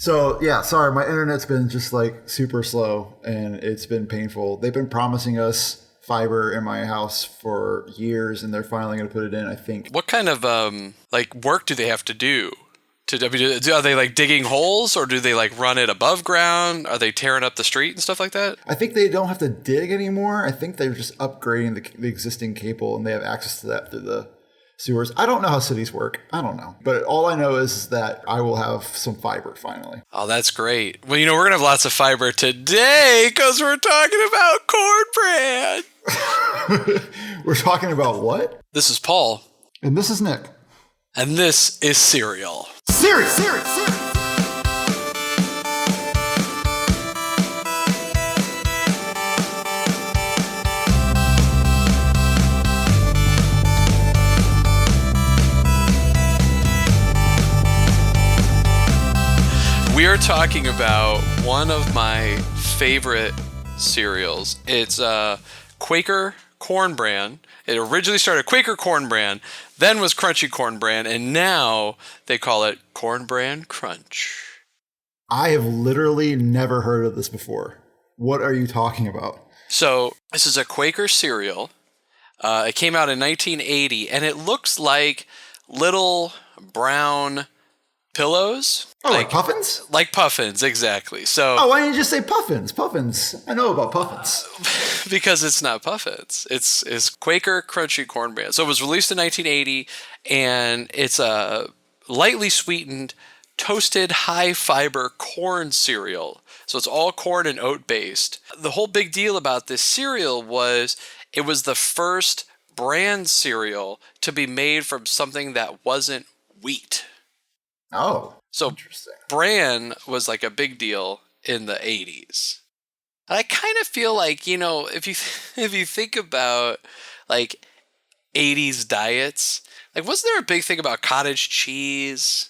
So, yeah, sorry, my internet's been just like super slow and it's been painful. They've been promising us fiber in my house for years and they're finally going to put it in, I think. What kind of work do they have to do? Are they like digging holes or do they like run it above ground? Are they tearing up the street and stuff like that? I think they don't have to dig anymore. I think they're just upgrading the existing cable and they have access to that through the sewers. I don't know how cities work. I don't know. But all I know is that I will have some fiber finally. Oh, that's great. Well, we're going to have lots of fiber today because we're talking about cornbread. We're talking about what? This is Paul. And this is Nick. And this is Cereal. Cereal! We are talking about one of my favorite cereals. It's Quaker Corn Bran. It originally started Quaker Corn Bran, then was Crunchy Corn Bran, and now they call it Corn Bran Crunch. I have literally never heard of this before. What are you talking about? So this is a Quaker cereal. It came out in 1980, and it looks like little brown pillows. Oh, like Puffins? Like Puffins, exactly. So. Oh, why didn't you just say Puffins? Puffins. I know about Puffins. Because it's not Puffins. It's Quaker Crunchy Corn Bran. So it was released in 1980, and it's a lightly sweetened, toasted, high-fiber corn cereal. So it's all corn and oat-based. The whole big deal about this cereal was it was the first bran cereal to be made from something that wasn't wheat. Oh, so interesting. Bran was like a big deal in the 80s. And I kind of feel like, if you think about like 80s diets, like wasn't there a big thing about cottage cheese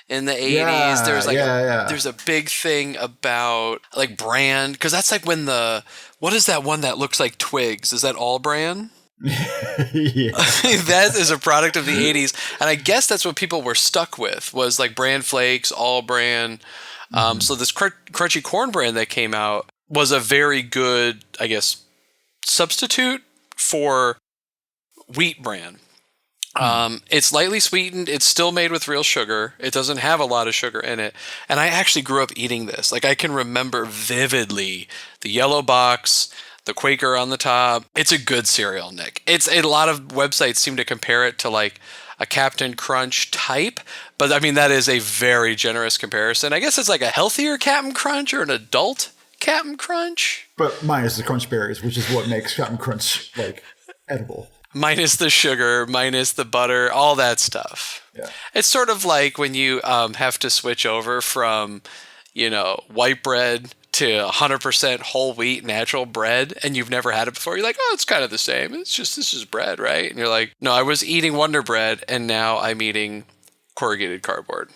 in the 80s? Yeah, There's like yeah. There's a big thing about like bran, because that's like when what is that one that looks like twigs? Is that all bran? Yeah. That is a product of the 80s, and I guess that's what people were stuck with, was like bran flakes, all bran. So this crunchy corn bran that came out was a very good, I guess, substitute for wheat bran. It's lightly sweetened. It's still made with real sugar. It doesn't have a lot of sugar in it. And I actually grew up eating this. Like I can remember vividly the yellow box, the Quaker on the top. It's a good cereal, Nick. A lot of websites seem to compare it to like a Captain Crunch type, but I mean, that is a very generous comparison. I guess it's like a healthier Captain Crunch or an adult Captain Crunch. But minus the crunch berries, which is what makes Captain Crunch like edible. Minus the sugar, minus the butter, all that stuff. Yeah. It's sort of like when you have to switch over from, white bread to 100% whole wheat natural bread, and you've never had it before. You're like, oh, it's kind of the same. It's just, this is bread, right? And you're like, no, I was eating Wonder Bread, and now I'm eating corrugated cardboard.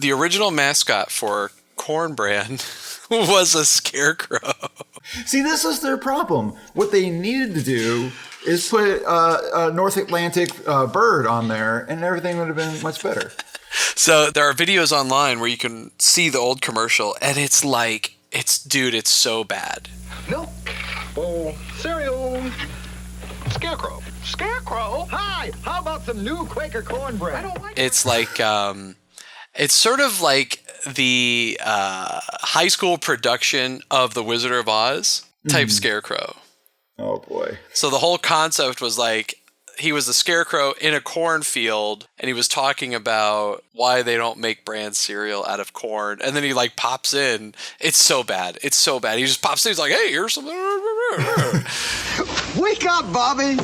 The original mascot for Corn Bran was a scarecrow. See, this is their problem. What they needed to do is put a North Atlantic bird on there, and everything would have been much better. So there are videos online where you can see the old commercial, and it's like, it's so bad. Milk, bowl, cereal, scarecrow. Scarecrow? Hi, how about some new Quaker cornbread? I don't like It's like, it's sort of like the high school production of The Wizard of Oz type scarecrow. Oh, boy. So the whole concept was like, he was a scarecrow in a cornfield, and he was talking about why they don't make bran cereal out of corn. And then he like pops in. It's so bad. It's so bad. He just pops in. He's like, hey, here's something. Wake up, Bobby.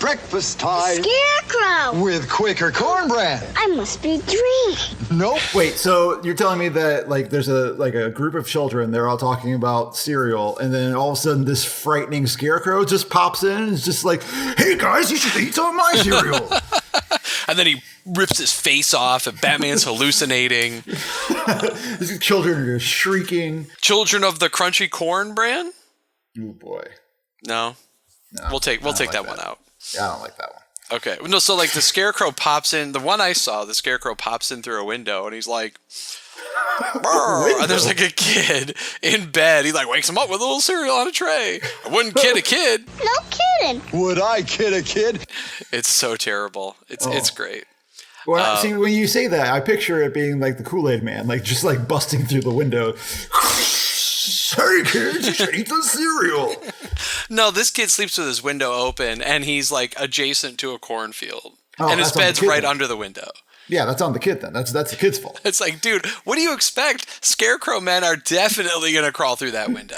Breakfast time. Scarecrow! With Quaker cornbread. I must be dreaming. Nope. Wait, so you're telling me that like there's a group of children, they're all talking about cereal, and then all of a sudden this frightening scarecrow just pops in and is just like, hey guys, you should eat some of my cereal. And then he rips his face off, and Batman's hallucinating. These children are just shrieking. Children of the Crunchy Corn Bran? Oh boy. No. We'll take that one out. Yeah, I don't like that one. Okay. No, so like the scarecrow pops in. The one I saw, the scarecrow pops in through a window, and he's like, And there's like a kid in bed. He like wakes him up with a little cereal on a tray. I wouldn't kid a kid. No kidding. Would I kid a kid? It's so terrible. It's great. Well, see, when you say that, I picture it being like the Kool-Aid Man, like just like busting through the window. Hey kids, you should eat the cereal. No, this kid sleeps with his window open, and he's like adjacent to a cornfield, and his that's on the bed's kid right then. under the window. Yeah, that's on the kid then. That's the kid's fault. It's like, dude, what do you expect? Scarecrow men are definitely going to crawl through that window.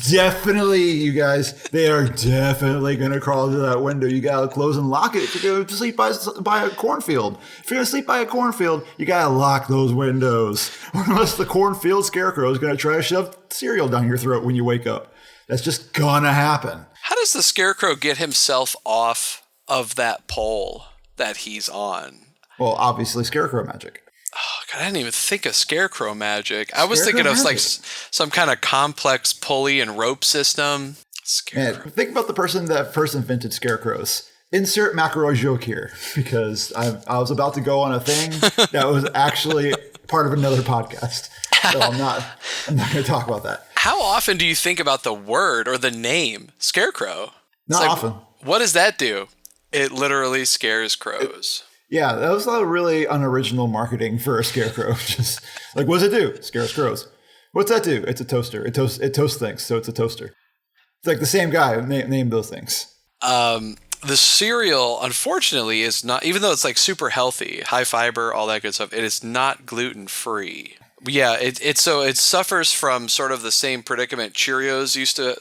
Definitely, you guys. They are definitely going to crawl through that window. You got to close and lock it if you're going to sleep by a cornfield. If you're going to sleep by a cornfield, you got to lock those windows. Or unless the cornfield scarecrow is going to try to shove cereal down your throat when you wake up. That's just going to happen. How does the Scarecrow get himself off of that pole that he's on? Well, obviously, scarecrow magic. Oh, God, I didn't even think of Scarecrow magic. I was thinking of like some kind of complex pulley and rope system. Scarecrow. Man, think about the person that first invented scarecrows. Insert McElroy joke here, because I was about to go on a thing that was actually part of another podcast. So I'm not going to talk about that. How often do you think about the word or the name Scarecrow? Not often. What does that do? It literally scares crows. Yeah, that was a really unoriginal marketing for a scarecrow. Just like, what does it do? Scares crows. What's that do? It's a toaster. It toasts things, so it's a toaster. It's like the same guy who named those things. The cereal, unfortunately, is not, even though it's like super healthy, high fiber, all that good stuff, it is not gluten-free. Yeah, it suffers from sort of the same predicament Cheerios used to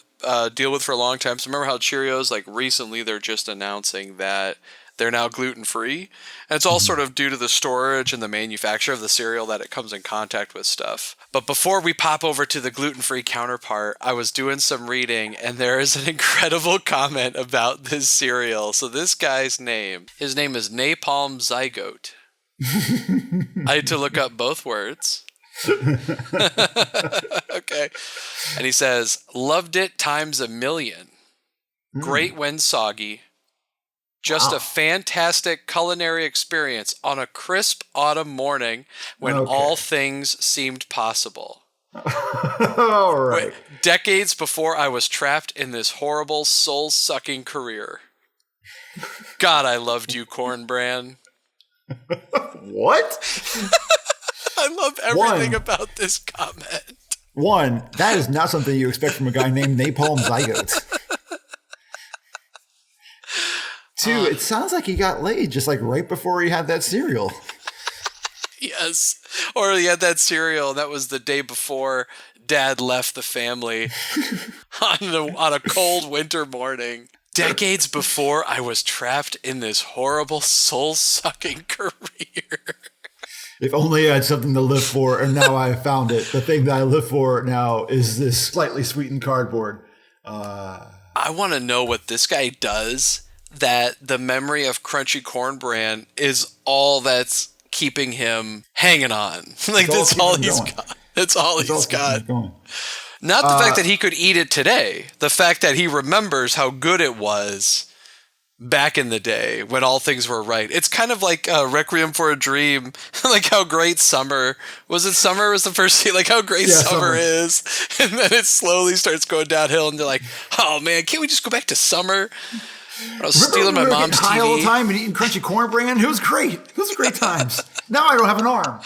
deal with for a long time. So remember how Cheerios, like recently, they're just announcing that they're now gluten-free. And it's all sort of due to the storage and the manufacture of the cereal that it comes in contact with stuff. But before we pop over to the gluten-free counterpart, I was doing some reading, and there is an incredible comment about this cereal. So this guy's name is Napalm Zygote. I had to look up both words. Okay. And he says, loved it times a million. Great when soggy. Just a fantastic culinary experience on a crisp autumn morning when all things seemed possible. All right. Decades before I was trapped in this horrible soul-sucking career. God, I loved you, Corn Bran. What? I love everything about this comment. One, that is not something you expect from a guy named Napalm Zygote. Two, it sounds like he got laid just like right before he had that cereal. Yes. Or he had that cereal. That was the day before Dad left the family on a cold winter morning. Decades before I was trapped in this horrible soul-sucking career. If only I had something to live for, and now I found it. The thing that I live for now is this slightly sweetened cardboard. I want to know what this guy does, that the memory of Crunchy Corn Bran is all that's keeping him hanging on. Like, that's all he's got. That's all he's got. Not the fact that he could eat it today. The fact that he remembers how good it was back in the day when all things were right. It's kind of like Requiem for a Dream. Like how great summer was. It summer was the first scene. Like how great summer is, and then it slowly starts going downhill. And they're like, "Oh man, can't we just go back to summer?" I was stealing my mom's high TV all the time and eating Crunchy Corn Bran. It was great. It was great times. Now I don't have an arm.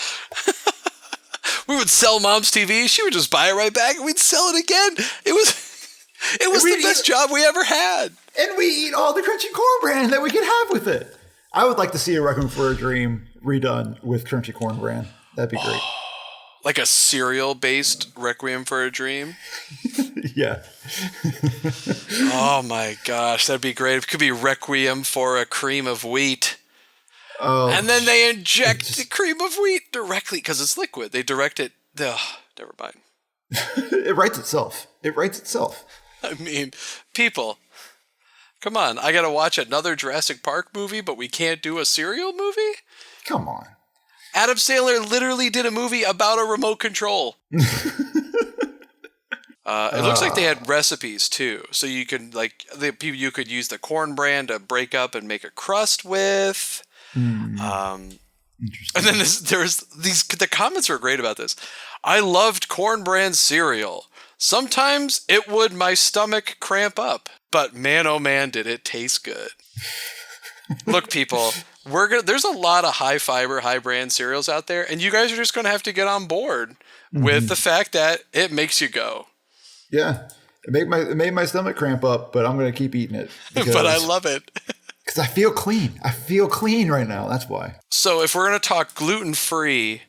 We would sell mom's TV. She would just buy it right back, and we'd sell it again. It was the best job we ever had. And we eat all the Crunchy Corn Bran that we could have with it. I would like to see a Requiem for a Dream redone with Crunchy Corn Bran. That'd be great. Like a cereal-based Requiem for a Dream? Yeah. Oh my gosh, that'd be great. It could be Requiem for a Cream of Wheat. Oh, and then they inject the cream of wheat directly because it's liquid. They direct it. Never mind. It writes itself. It writes itself. I mean, people, come on. I got to watch another Jurassic Park movie, but we can't do a cereal movie? Come on. Adam Sandler literally did a movie about a remote control. It looks like they had recipes too, so you can you could use the Corn Bran to break up and make a crust with. Interesting. And then the comments were great about this. I loved Corn Bran cereal. Sometimes it would my stomach cramp up, but man, oh man, did it taste good. Look, people, there's a lot of high fiber, high brand cereals out there, and you guys are just going to have to get on board with the fact that it makes you go. Yeah. It made my stomach cramp up, but I'm going to keep eating it. But I love it. Because I feel clean. I feel clean right now. That's why. So if we're going to talk gluten-free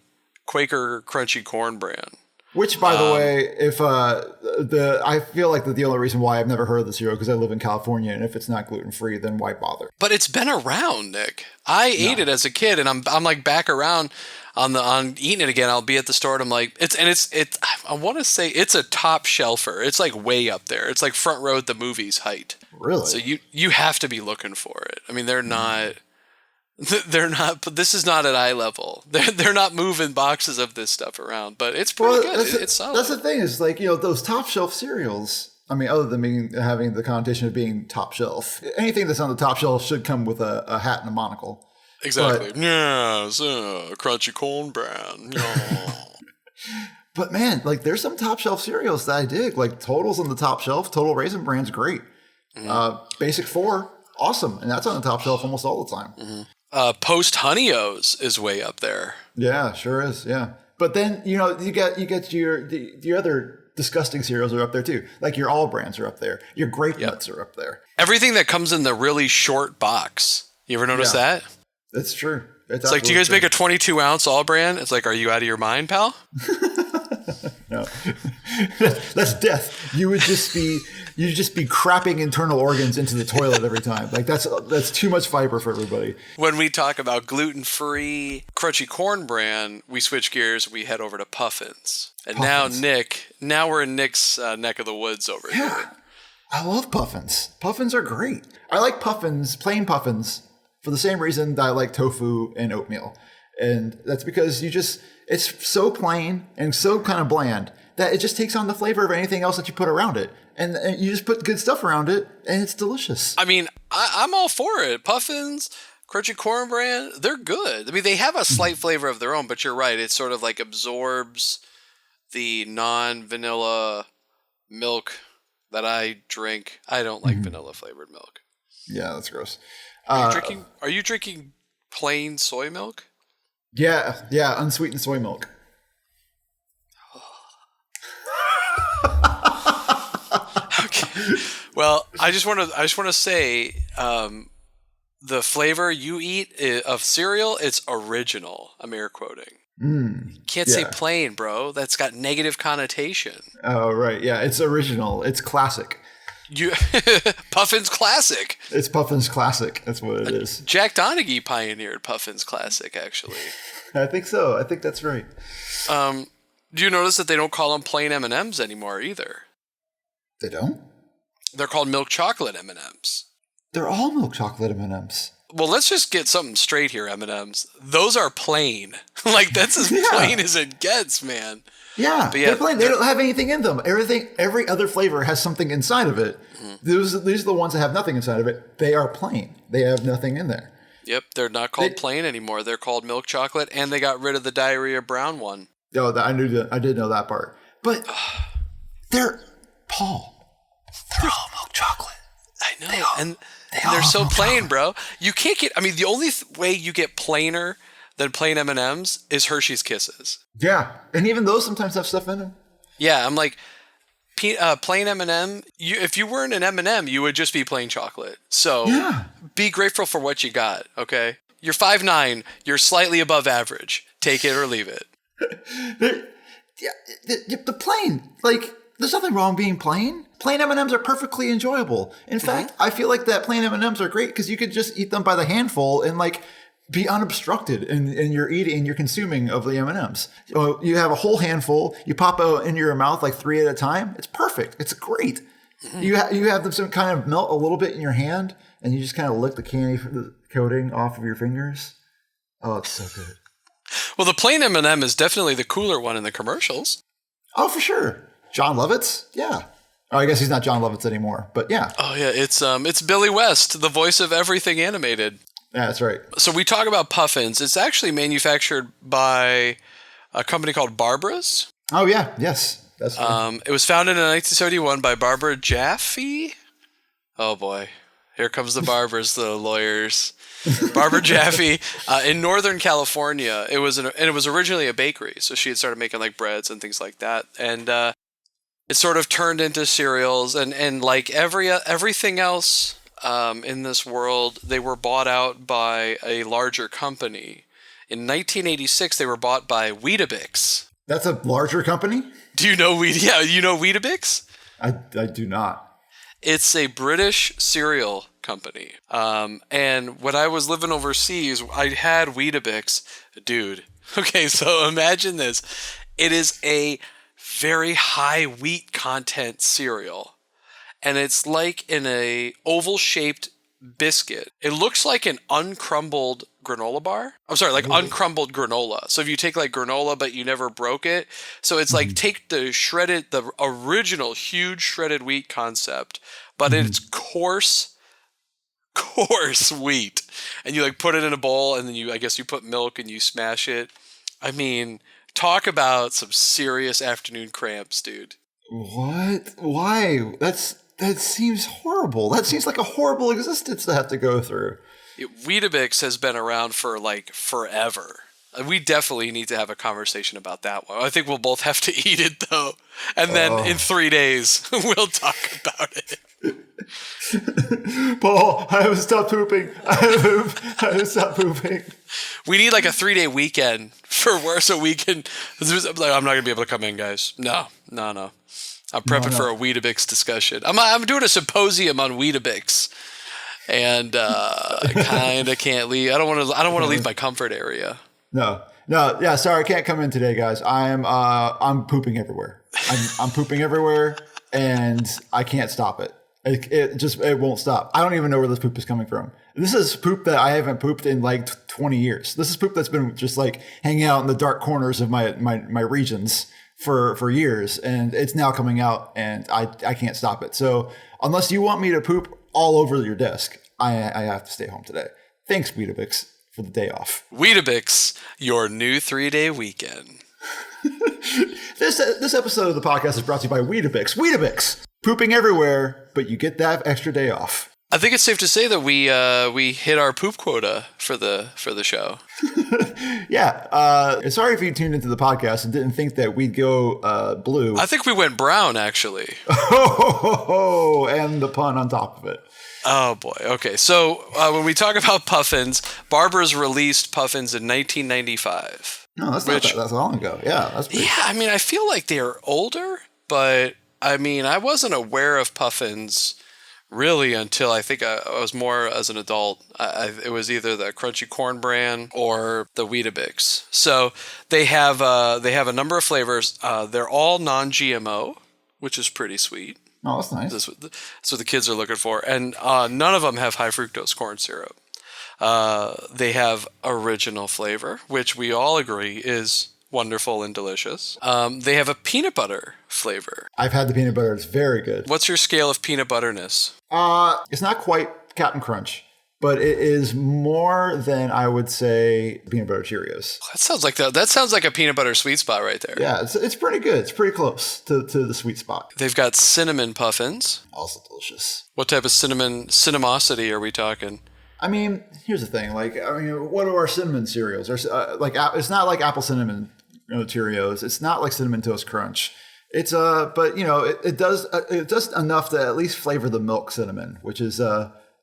Quaker Crunchy Corn Bran. Which, by the way, if I feel like the only reason why I've never heard of the cereal because I live in California, and if it's not gluten-free, then why bother? But it's been around, Nick. I ate it as a kid, and I'm like back around on eating it again. I'll be at the store, and I'm like, it's I want to say it's a top shelfer. It's like way up there. It's like front row at the movies height. Really? So you have to be looking for it. I mean, they're not. But this is not at eye level. They're not moving boxes of this stuff around, but it's pretty good. It's solid. That's the thing is like, those top shelf cereals. I mean, other than having the connotation of being top shelf, anything that's on the top shelf should come with a hat and a monocle. Exactly. Yes, Crunchy Corn Bran. Yeah. But man, like there's some top shelf cereals that I dig. Like Total's on the top shelf. Total Raisin Bran's great. Basic 4, awesome, and that's on the top shelf almost all the time. Post Honey O's is way up there. Yeah, sure is. Yeah, but then you get your other disgusting cereals are up there too. Like your All Brans are up there. Your Grape Nuts are up there. Everything that comes in the really short box. You ever notice that? That's true. It's like, do you guys make a 22-ounce All Bran? It's like, are you out of your mind, pal? No, that's death. You'd just be crapping internal organs into the toilet every time. Like that's too much fiber for everybody. When we talk about gluten-free Crunchy Corn Bran, we switch gears. We head over to Puffins, and now we're in Nick's neck of the woods over here. I love Puffins. Puffins are great. I like Puffins, plain Puffins, for the same reason that I like tofu and oatmeal, and that's because it's so plain and so kind of bland that it just takes on the flavor of anything else that you put around it. And you just put good stuff around it, and it's delicious. I mean, I'm all for it. Puffins, Crunchy Corn Bran, they're good. I mean, they have a slight flavor of their own, but you're right. It sort of like absorbs the non-vanilla milk that I drink. I don't like vanilla-flavored milk. Yeah, that's gross. Are you drinking plain soy milk? Yeah, unsweetened soy milk. Okay. Well, I just want to say, the flavor you eat of cereal, it's original. I'm air quoting. Can't say plain, bro. That's got negative connotation. Oh, right. Yeah, it's original. It's classic. Puffin's Classic. It's Puffin's Classic. That's what it is. Jack Donaghy pioneered Puffin's Classic, actually. I think so. I think that's right. Do you notice that they don't call them plain M&Ms anymore either? They don't? They're called milk chocolate M&Ms. They're all milk chocolate M&Ms. Well, let's just get something straight here, M&Ms. Those are plain. Like, that's as plain as it gets, man. Yeah, they're plain. They don't have anything in them. Every other flavor has something inside of it. These are the ones that have nothing inside of it. They are plain. They have nothing in there. Yep, they're not called plain anymore. They're called milk chocolate, and they got rid of the diarrhea brown one. Oh, I did know that part. But they're all milk chocolate. I know, and they're so plain, bro. You can't get. I mean, the only way you get plainer than plain M&Ms is Hershey's Kisses. Yeah, and even those sometimes have stuff in them. Yeah, I'm like, plain M&M. If you weren't an M&M, you would just be plain chocolate. So be grateful for what you got. Okay, you're 5'9". You're slightly above average. Take it or leave it. The plain, like, there's nothing wrong being plain. Plain M&Ms are perfectly enjoyable. In fact, I feel like that plain M&Ms are great because you could just eat them by the handful and like be unobstructed in your eating and your consuming of the M&Ms. So you have a whole handful, you pop out into your mouth like 3 at a time. It's perfect. It's great. You have them some kind of melt a little bit in your hand and you just kind of lick the candy the coating off of your fingers. Oh, it's so good. Well, the plain M&M is definitely the cooler one in the commercials. Oh, for sure. John Lovitz? Yeah. Oh, I guess he's not John Lovitz anymore, but yeah. Oh, yeah. It's Billy West, the voice of everything animated. Yeah, that's right. So we talk about Puffins. It's actually manufactured by a company called Barbara's. Oh, yeah. Yes. That's It was founded in 1971 by Barbara Jaffe. Oh, boy. Here comes the barbers, the lawyers. Barbara Jaffe in Northern California. It was originally a bakery, so she had started making like breads and things like that, and it sort of turned into cereals, and like everything else in this world, they were bought out by a larger company. In 1986, they were bought by Weetabix. That's a larger company? Do you know Weetabix? I do not. It's a British cereal company. And when I was living overseas, I had Weetabix. Dude. Okay, so imagine this. It is a very high wheat content cereal. And it's like in a oval-shaped biscuit. It looks like an uncrumbled granola bar. I'm sorry, like uncrumbled granola. So if you take like granola, but you never broke it. So it's like take the original huge shredded wheat concept, but it's coarse wheat. And you like put it in a bowl, and then you put milk and you smash it. I mean, talk about some serious afternoon cramps, dude. What? Why? That seems horrible. That seems like a horrible existence to have to go through. Weetabix has been around for like forever. We definitely need to have a conversation about that one. I think we'll both have to eat it though. And then in 3 days, we'll talk about it. Paul, I haven't stopped pooping. I haven't stopped pooping. We need like a 3-day weekend for work so we can... I'm not going to be able to come in, guys. No. I'm prepping for a Weetabix discussion. I'm doing a symposium on Weetabix, and I kind of can't leave. I don't want to leave my comfort area. No. Yeah, sorry, I can't come in today, guys. I'm pooping everywhere. I'm pooping everywhere, and I can't stop it. It won't stop. I don't even know where this poop is coming from. This is poop that I haven't pooped in like 20 years. This is poop that's been just like hanging out in the dark corners of my regions for years, and it's now coming out, and I can't stop it. So unless you want me to poop all over your desk, I have to stay home today. Thanks, Weetabix, for the day off. Weetabix, your new 3-day weekend. This episode of the podcast is brought to you by Weetabix. Weetabix, pooping everywhere, but you get that extra day off. I think it's safe to say that we hit our poop quota for the show. Yeah. Sorry if you tuned into the podcast and didn't think that we'd go blue. I think we went brown, actually. Oh, and the pun on top of it. Oh, boy. Okay. So when we talk about Puffins, Barbara's released Puffins in 1995. No, that's not that long ago. Yeah, that's pretty. Yeah, I mean, I feel like they're older, but I mean, I wasn't aware of Puffins really until I think I was more as an adult. It was either the Crunchy Corn Bran or the Weetabix. So they have a number of flavors. They're all non-GMO, which is pretty sweet. Oh, that's nice. That's what the kids are looking for. And none of them have high fructose corn syrup. They have original flavor, which we all agree is wonderful and delicious. They have a peanut butter flavor. I've had the peanut butter. It's very good. What's your scale of peanut butterness? It's not quite Captain Crunch, but it is more than, I would say, peanut butter Cheerios. That sounds like a peanut butter sweet spot right there. Yeah, it's pretty good. It's pretty close to the sweet spot. They've got cinnamon puffins. Also delicious. What type of cinnamocity are we talking? I mean, here's the thing. What are our cinnamon cereals? It's not like apple cinnamon Cheerios. It's not like Cinnamon Toast Crunch. It's but it does enough to at least flavor the milk cinnamon, which is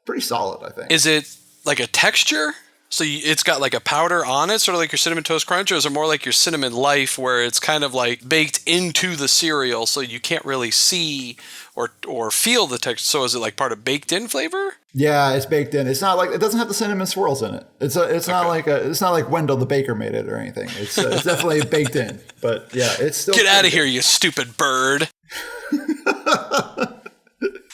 pretty solid, I think. Is it like a texture? So it's got like a powder on it, sort of like your Cinnamon Toast Crunch, or is it more like your Cinnamon Life, where it's kind of like baked into the cereal, so you can't really see or feel the texture? So is it like part of baked in flavor? Yeah, it's baked in. It's not like, it doesn't have the cinnamon swirls in it. It's not like Wendell the baker made it or anything. It's definitely baked in. But yeah, it's still. Get out of here, you stupid bird.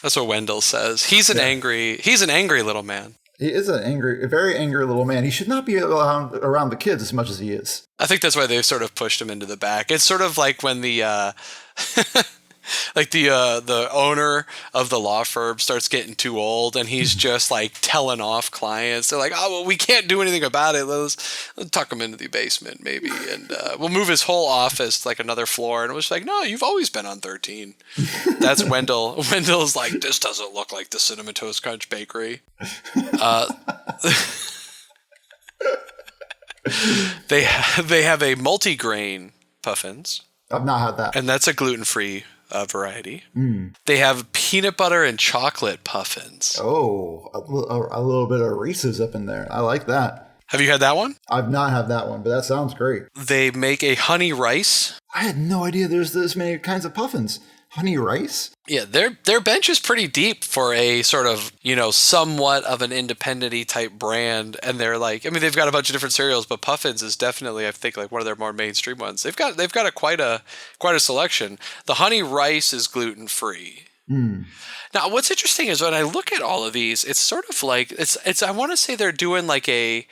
That's what Wendell says. He's an angry little man. He is a very angry little man. He should not be around the kids as much as he is. I think that's why they've sort of pushed him into the back. It's sort of like when the Like the owner of the law firm starts getting too old, and he's just like telling off clients. They're like, "Oh, well, we can't do anything about it. Let's tuck him into the basement, maybe, and we'll move his whole office to like another floor." And it was like, "No, you've always been on 13." That's Wendell. Wendell's like, "This doesn't look like the Cinnamon Toast Crunch Bakery." They have a multigrain Puffins. I've not had that. And that's a gluten-free variety. They have peanut butter and chocolate Puffins. Oh, a little bit of Reese's up in there. I like that. Have you had that one? I've not had that one, but that sounds great. They make a honey rice. I had no idea there's this many kinds of puffins. Honey rice? Yeah, their bench is pretty deep for a sort of, somewhat of an independent-y type brand. And they're like, I mean, they've got a bunch of different cereals, but Puffins is definitely, I think, like one of their more mainstream ones. They've got quite a selection. The honey rice is gluten-free. Now, what's interesting is when I look at all of these, it's sort of like it's. I want to say they're doing like a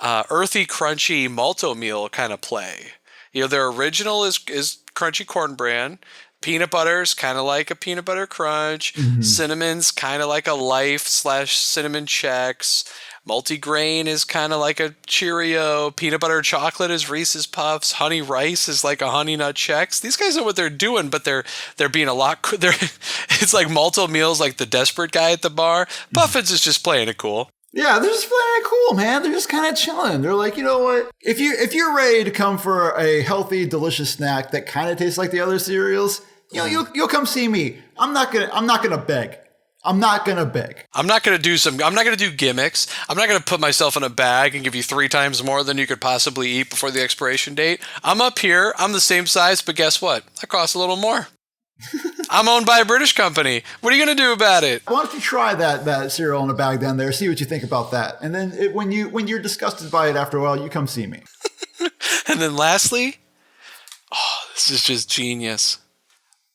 earthy, crunchy Malt-O-Meal kind of play. Their original is Crunchy Corn Bran. Peanut butter's kind of like a peanut butter crunch. Cinnamon's kind of like a Life/Cinnamon Chex. Multigrain is kind of like a Cheerio. Peanut butter chocolate is Reese's Puffs. Honey rice is like a Honey Nut Chex. These guys know what they're doing, but they're being a lot. It's like Malt-O-Meal's like the desperate guy at the bar. Puffins is just playing it cool. Yeah, they're just playing it cool, man. They're just kind of chilling. They're like, you know what? If you're ready to come for a healthy, delicious snack that kind of tastes like the other cereals, you'll come see me. I'm not gonna beg. I'm not gonna beg. I'm not gonna do gimmicks. I'm not gonna put myself in a bag and give you 3 times more than you could possibly eat before the expiration date. I'm up here. I'm the same size, but guess what? I cost a little more. I'm owned by a British company. What are you going to do about it? Why don't you try that cereal in a bag down there, see what you think about that. And then when you're disgusted by it after a while, you come see me. And then lastly, this is just genius.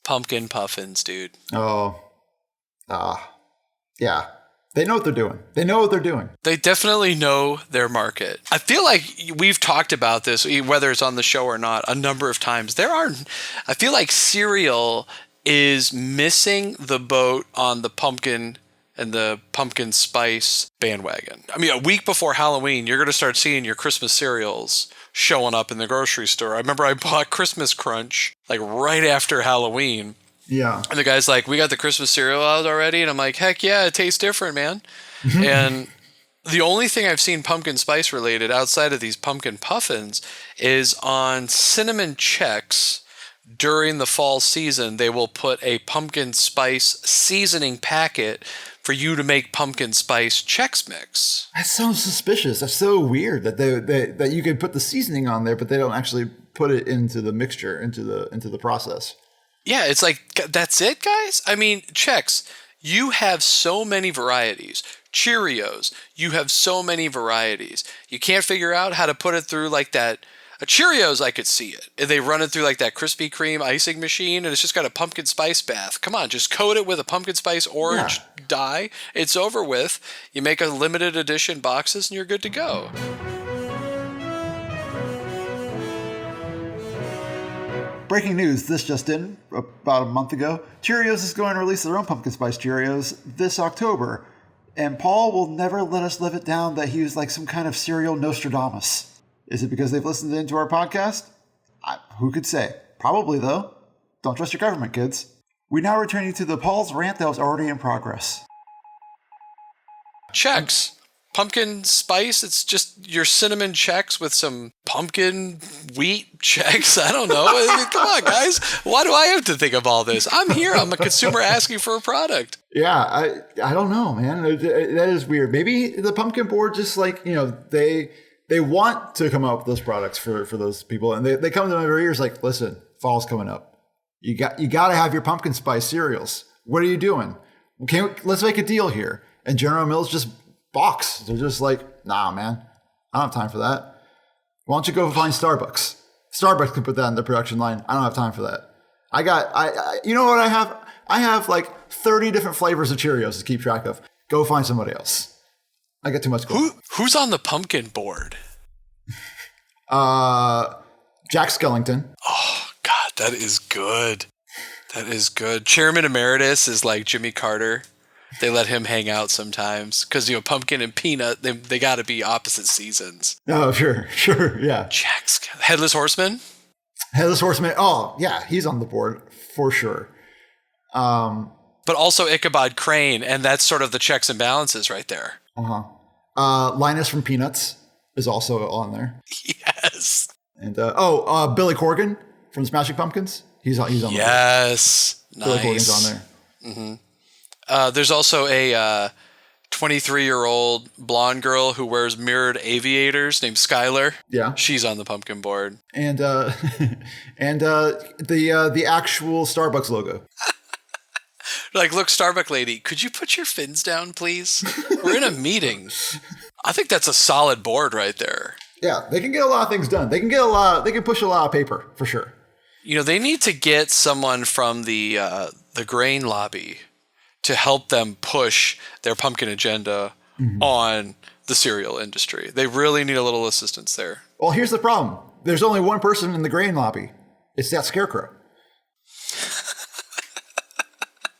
Pumpkin Puffins, dude. Yeah. They know what they're doing. They definitely know their market. I feel like we've talked about this, whether it's on the show or not, a number of times. I feel like cereal is missing the boat on the pumpkin and the pumpkin spice bandwagon. I mean, a week before Halloween, you're going to start seeing your Christmas cereals showing up in the grocery store. I remember I bought Christmas Crunch like right after Halloween. Yeah. And the guy's like, "We got the Christmas cereal out already?" And I'm like, "Heck yeah, it tastes different, man." And the only thing I've seen pumpkin spice related outside of these pumpkin puffins is on Cinnamon Chex. During the fall season, they will put a pumpkin spice seasoning packet for you to make pumpkin spice Chex Mix. That sounds suspicious. That's so weird that that you can put the seasoning on there, but they don't actually put it into the mixture, into the process. Yeah, it's like, that's it, guys? I mean, Chex, you have so many varieties. Cheerios, you have so many varieties. You can't figure out how to put it through like that. Cheerios, I could see it. They run it through like that Krispy Kreme icing machine, and it's just got a pumpkin spice bath. Come on, just coat it with a pumpkin spice orange dye. It's over with. You make a limited edition boxes, and you're good to go. Breaking news, this just in, about a month ago. Cheerios is going to release their own pumpkin spice Cheerios this October. And Paul will never let us live it down that he was like some kind of cereal Nostradamus. Is it because they've listened into our podcast? Who could say? Probably, though. Don't trust your government, kids. We now return you to the Paul's rant that was already in progress. Chex. Pumpkin spice, it's just your cinnamon Chex with some pumpkin wheat Chex. I don't know. I mean, come on, guys. Why do I have to think of all this? I'm here. I'm a consumer asking for a product. Yeah, I don't know, man. That is weird. Maybe the pumpkin board just like, they want to come up with those products for those people. And they come to them every year. It's like, listen, fall's coming up. You got to have your pumpkin spice cereals. What are you doing? Let's make a deal here. And General Mills just box. They're just like, nah, man, I don't have time for that. Why don't you go find Starbucks? Starbucks can put that in their production line. I don't have time for that. You know what I have? I have like 30 different flavors of Cheerios to keep track of. Go find somebody else. I got too much going. Who's on the pumpkin board? Jack Skellington. Oh God, that is good. That is good. Chairman Emeritus is like Jimmy Carter. They let him hang out sometimes because, Pumpkin and Peanut, they got to be opposite seasons. Oh, sure, yeah. Jack's Headless Horseman? Headless Horseman. Oh, yeah, he's on the board for sure. But also Ichabod Crane, and that's sort of the checks and balances right there. Linus from Peanuts is also on there. Yes. And Billy Corgan from Smashing Pumpkins. He's on the board. Yes. Nice. Billy Corgan's on there. Mm-hmm. There's also a 23-year-old blonde girl who wears mirrored aviators named Skylar. Yeah. She's on the pumpkin board. And the actual Starbucks logo. Like, look, Starbucks lady, could you put your fins down, please? We're in a meeting. I think that's a solid board right there. Yeah, they can get a lot of things done. They can push a lot of paper for sure. They need to get someone from the grain lobby to help them push their pumpkin agenda on the cereal industry. They really need a little assistance there. Well, here's the problem. There's only one person in the grain lobby. It's that Scarecrow.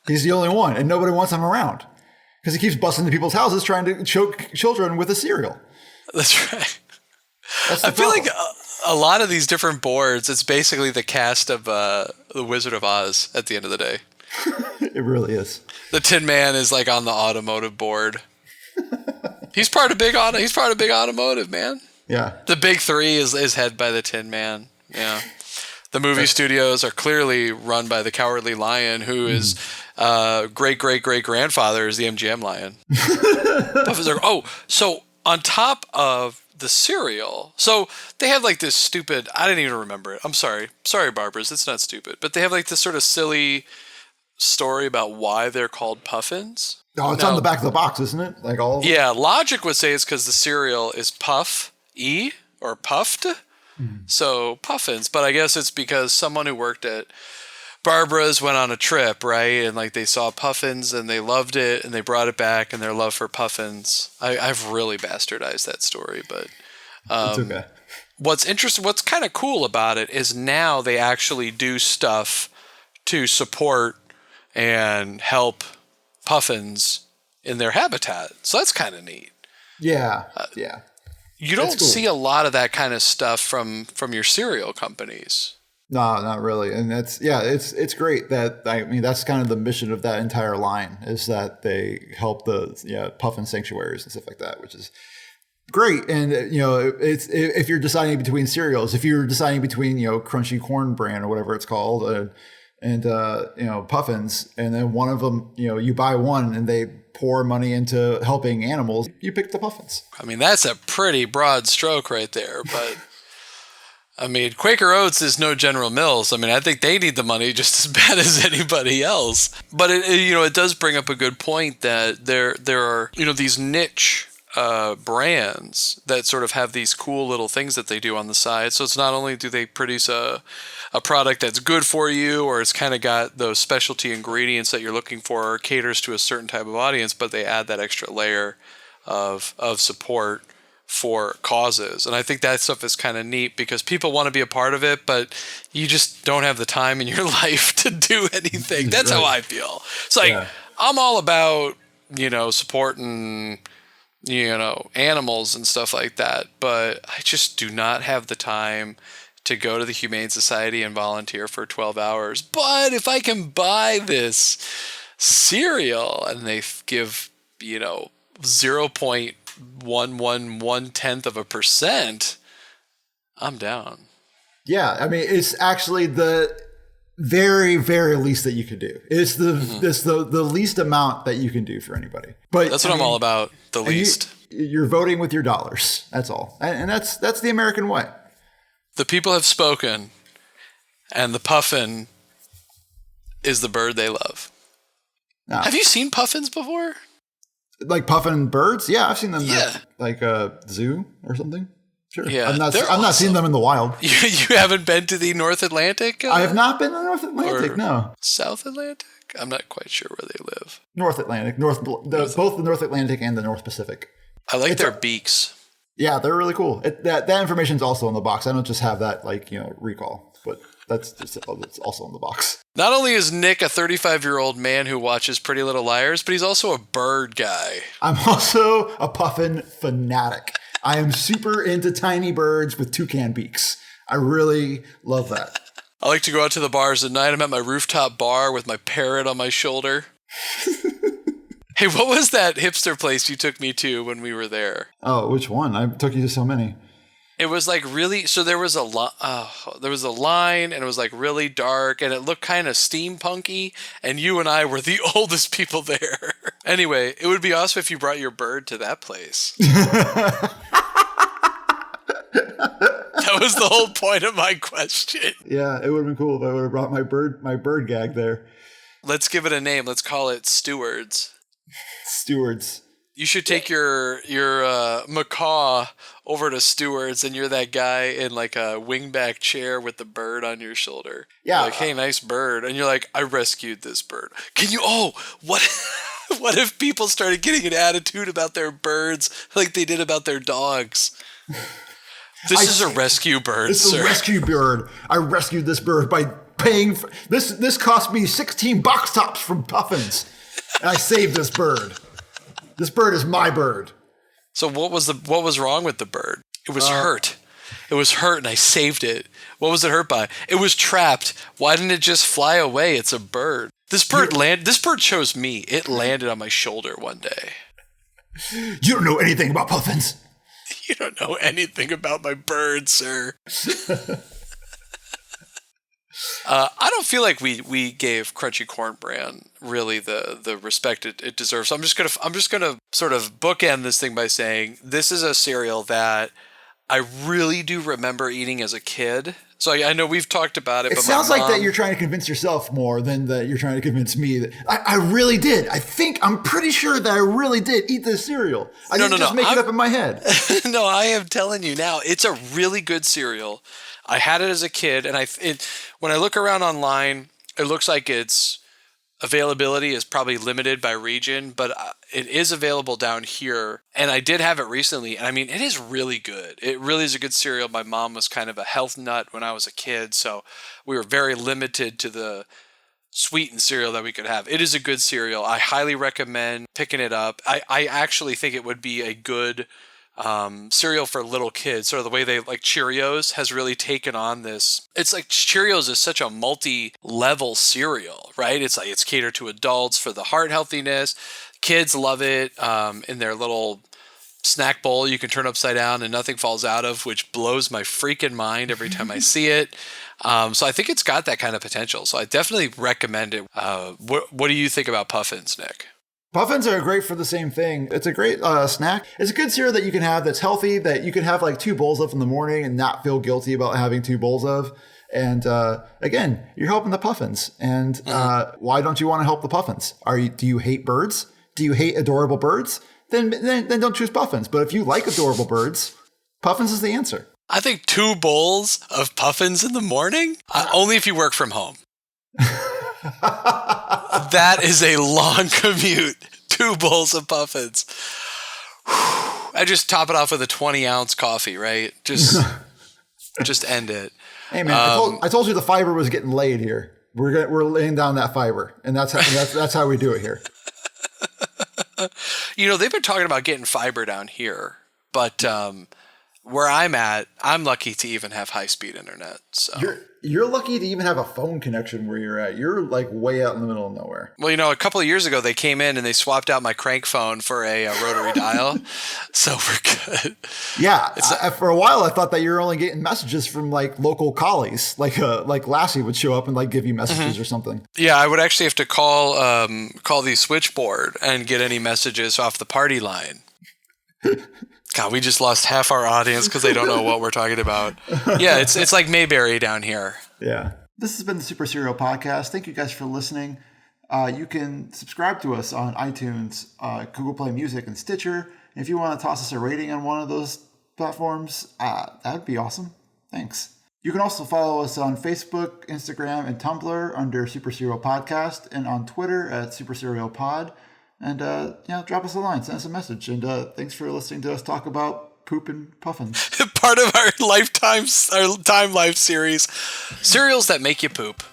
He's the only one, and nobody wants him around because he keeps busting into people's houses trying to choke children with a cereal. That's right. That's I feel like a lot of these different boards, it's basically the cast of The Wizard of Oz at the end of the day. It really is. The Tin Man is like on the automotive board. He's part of big automotive, man. Yeah. The big three is head by the Tin Man. Yeah. The movie studios are clearly run by the Cowardly Lion, who is great-great-great-grandfather is the MGM Lion. So on top of the cereal, so they have like this stupid, I didn't even remember it. I'm sorry. Sorry, Barbers. It's not stupid. But they have like this sort of silly story about why they're called Puffins. Oh, it's on the back of the box, isn't it? Like all of Yeah, logic would say it's because the cereal is Puff-E or puffed. So Puffins, but I guess it's because someone who worked at Barbara's went on a trip, right? And like they saw Puffins and they loved it and they brought it back and their love for Puffins. I've really bastardized that story, but it's okay. What's interesting, what's kind of cool about it is now they actually do stuff to support and help Puffins in their habitat. So that's kind of neat. Yeah. Yeah. You don't see a lot of that kind of stuff from your cereal companies. No, not really. And it's great that, that's kind of the mission of that entire line is that they help the Puffin sanctuaries and stuff like that, which is great. And, it's if you're deciding between cereals, if you're deciding between, Crunchy Corn Bran or whatever it's called, and Puffins, and then one of them, you buy one and they pour money into helping animals, you pick the Puffins. I mean, that's a pretty broad stroke right there, but I mean, Quaker Oats is no General Mills. I mean, I think they need the money just as bad as anybody else. But it does bring up a good point that there are, these niche brands that sort of have these cool little things that they do on the side. So it's not only do they produce a product that's good for you, or it's kind of got those specialty ingredients that you're looking for, or caters to a certain type of audience, but they add that extra layer of support for causes. And I think that stuff is kind of neat because people want to be a part of it, but you just don't have the time in your life to do anything. That's right. How I feel. It's like, I'm all about, supporting, animals and stuff like that, but I just do not have the time to go to the Humane Society and volunteer for 12 hours. But if I can buy this cereal and they give, 0.111/10%, I'm down. Yeah, I mean, it's actually the very, very least that you can do. It's the least amount that you can do for anybody. But that's what I'm all about. The least. You're voting with your dollars. That's all, and that's the American way. The people have spoken, and the puffin is the bird they love. No. Have you seen puffins before? Like puffin birds? Yeah, I've seen them at like a zoo or something. Sure. Yeah, I've not seen them in the wild. You haven't been to the North Atlantic? I have not been to the North Atlantic, no. South Atlantic? I'm not quite sure where they live. North Atlantic. Both the North Atlantic and the North Pacific. I like their beaks. Yeah, they're really cool. That information's also in the box. I don't just have that recall. But That's also in the box. Not only is Nick a 35-year-old man who watches Pretty Little Liars, but he's also a bird guy. I'm also a puffin fanatic. I am super into tiny birds with toucan beaks. I really love that. I like to go out to the bars at night. I'm at my rooftop bar with my parrot on my shoulder. Hey, what was that hipster place you took me to when we were there? Oh, which one? I took you to so many. It was like really, so there was a line and it was like really dark and it looked kind of steampunky and you and I were the oldest people there. Anyway, it would be awesome if you brought your bird to that place. That was the whole point of my question. Yeah, it would have been cool if I would have brought my bird gag there. Let's give it a name. Let's call it Stewards. Stewards. You should take your macaw over to Stewards, and you're that guy in like a wingback chair with the bird on your shoulder. Yeah. You're like, hey, nice bird. And you're like, I rescued this bird. Can you, what if people started getting an attitude about their birds like they did about their dogs? This is a rescue bird, This is a rescue bird. I rescued this bird by paying for, this cost me 16 box tops from Puffins. And I saved this bird. This bird is my bird. So what was wrong with the bird? It was hurt. It was hurt and I saved it. What was it hurt by? It was trapped. Why didn't it just fly away? It's a bird. This bird chose me. It landed on my shoulder one day. You don't know anything about Puffins. You don't know anything about my bird, sir. I don't feel like we gave Crunchy Corn Bran really the respect it deserves. So I'm just gonna sort of bookend this thing by saying this is a cereal that I really do remember eating as a kid. So I know we've talked about it. It but sounds like that you're trying to convince yourself more than that you're trying to convince me. That I really did. I'm pretty sure that I really did eat this cereal. I didn't just make it up in my head. No, I am telling you now, it's a really good cereal. I had it as a kid, and when I look around online, it looks like its availability is probably limited by region, but it is available down here. And I did have it recently, and I mean, it is really good. It really is a good cereal. My mom was kind of a health nut when I was a kid, so we were very limited to the sweetened cereal that we could have. It is a good cereal. I highly recommend picking it up. I actually think it would be a good cereal for little kids. Sort of the way they like Cheerios has really taken on this. It's like Cheerios is such a multi-level cereal, right? It's like it's catered to adults for the heart healthiness. Kids love it in their little snack bowl you can turn upside down and nothing falls out of, which blows my freaking mind every time I see it. So I think it's got that kind of potential. So I definitely recommend it. What do you think about Puffins, Nick? Puffins are great for the same thing. It's a great snack. It's a good cereal that you can have that's healthy, that you can have like 2 bowls of in the morning and not feel guilty about having 2 bowls of. And again, you're helping the Puffins. And why don't you want to help the Puffins? Do you hate birds? Do you hate adorable birds? Then don't choose Puffins. But if you like adorable birds, Puffins is the answer. I think 2 bowls of Puffins in the morning? Only if you work from home. That is a long commute. 2 bowls of Puffins. I just top it off with a 20-ounce coffee, right? Just end it. Hey man, I told you the fiber was getting laid here. We're laying down that fiber, and that's how we do it here. You know, they've been talking about getting fiber down here, but where I'm at, I'm lucky to even have high-speed internet. So you're lucky to even have a phone connection where you're at. You're like way out in the middle of nowhere. Well, you know, a couple of years ago, they came in and they swapped out my crank phone for a rotary dial. So we're good. Yeah. For a while, I thought that you were only getting messages from like local collies, like Lassie would show up and like give you messages or something. Yeah, I would actually have to call the switchboard and get any messages off the party line. God, we just lost half our audience because they don't know what we're talking about. Yeah, it's like Mayberry down here. Yeah. This has been the Super Cereal Podcast. Thank you guys for listening. You can subscribe to us on iTunes, Google Play Music, and Stitcher. And if you want to toss us a rating on one of those platforms, that'd be awesome. Thanks. You can also follow us on Facebook, Instagram, and Tumblr under Super Cereal Podcast, and on Twitter at Super Cereal Pod. And, drop us a line, send us a message. And thanks for listening to us talk about pooping puffins. Part of our Time Life series. Cereals that make you poop.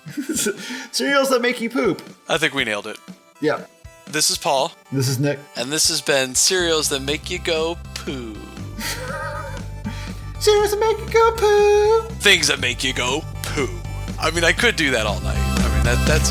Cereals that make you poop. I think we nailed it. Yeah. This is Paul. This is Nick. And this has been Cereals That Make You Go Poo. Cereals that make you go poo. Things that make you go poo. I mean, I could do that all night. I mean, that's...